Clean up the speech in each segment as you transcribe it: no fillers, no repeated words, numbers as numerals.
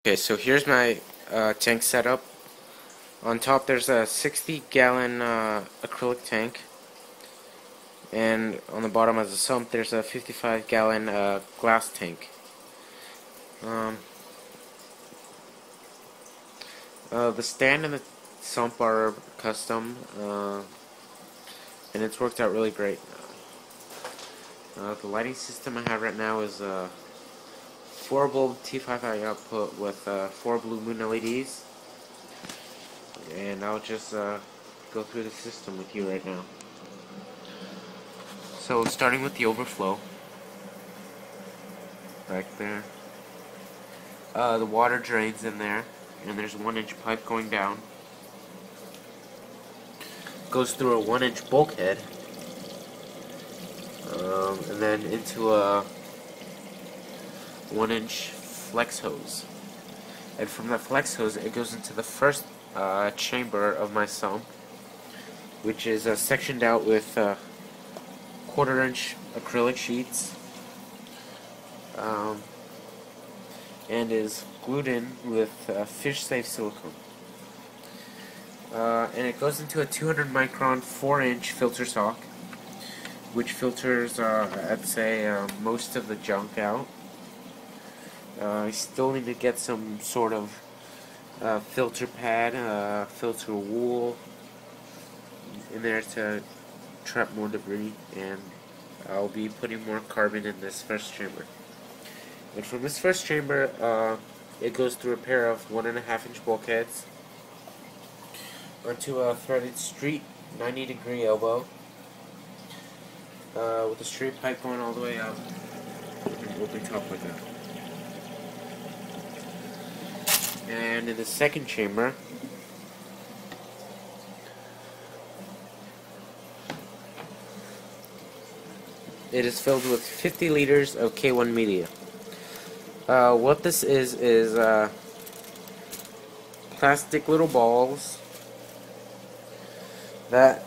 Okay, so here's my tank setup. On top there's a 60-gallon acrylic tank, and on the bottom as a sump there's a 55-gallon glass tank. Um, the stand and the sump are custom, and it's worked out really great. The lighting system I have right now is a 4-bulb T5i output with 4 blue moon LEDs. And I'll just go through the system with you right now. So starting with the overflow, right there. The water drains in there, and there's a 1-inch pipe going down. Goes through a 1-inch bulkhead, and then into a 1-inch flex hose. And from that flex hose, it goes into the first chamber of my sump, which is sectioned out with 1/4-inch acrylic sheets, and is glued in with fish-safe silicone. And it goes into a 200 micron 4-inch filter sock, which filters, I'd say, most of the junk out. I still need to get some sort of filter pad, filter wool in there to trap more debris, and I'll be putting more carbon in this first chamber. And from this first chamber, it goes through a pair of 1.5-inch bulkheads onto a threaded street 90-degree elbow, with a straight pipe going all the way up and open top like that. And in the second chamber, it is filled with 50 liters of K1 media. What this is plastic little balls that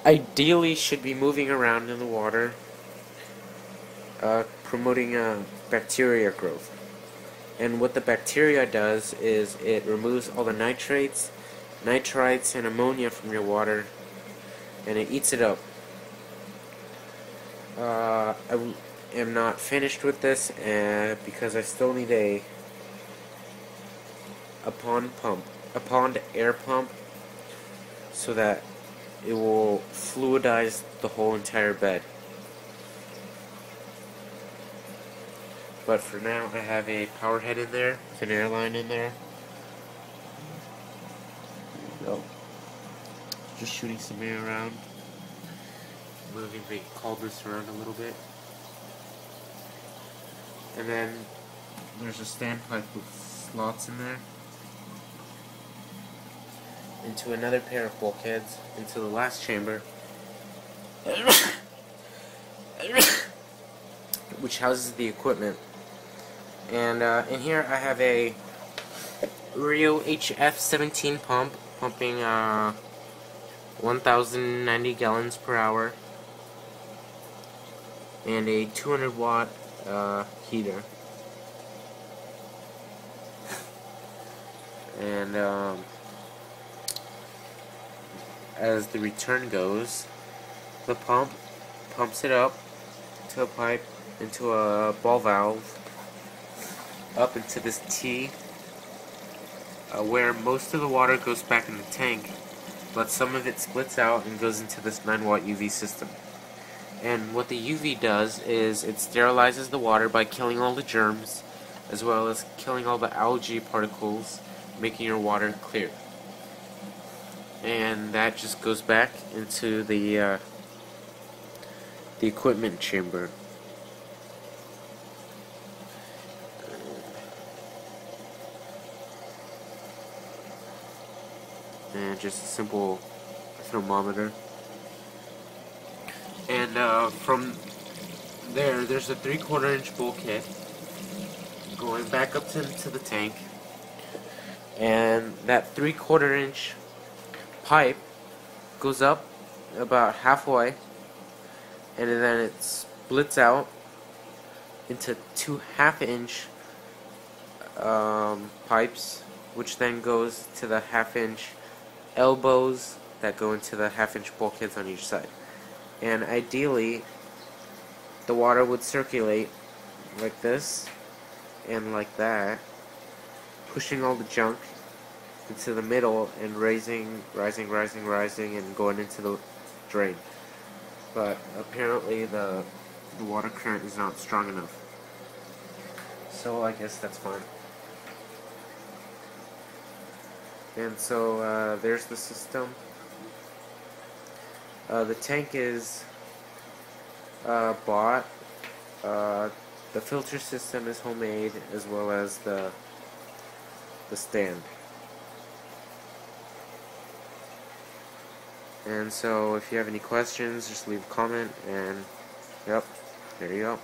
ideally should be moving around in the water, promoting bacteria growth. And what the bacteria does is it removes all the nitrates, nitrites, and ammonia from your water, and it eats it up. I am not finished with this because I still need a pond air pump, so that it will fluidize the whole entire bed. But for now, I have a power head in there with an air line in there. So, just shooting some air around, moving the Kaldness around a little bit. And then there's a standpipe with slots in there, into another pair of bulkheads, into the last chamber, which houses the equipment. And in here I have a Rio HF17 pump, pumping 1,090 gallons per hour, and a 200 watt heater. And as the return goes, the pump pumps it up to a pipe, into a ball valve, up into this T, where most of the water goes back in the tank, but some of it splits out and goes into this 9-watt UV system. And what the UV does is it sterilizes the water by killing all the germs, as well as killing all the algae particles, making your water clear. And that just goes back into the equipment chamber. And just a simple thermometer. And from there's a 3/4-inch bulkhead going back up to the tank, and that 3/4-inch pipe goes up about halfway, and then it splits out into 2 1/2-inch pipes, which then goes to the 1/2" elbows that go into the 1/2" bulkheads on each side. And ideally, the water would circulate like this and like that, pushing all the junk into the middle and rising, and going into the drain. But apparently the water current is not strong enough. So I guess that's fine. And so there's the system. The tank is bought. The filter system is homemade, as well as the stand. And so if you have any questions, just leave a comment, and yep, there you go.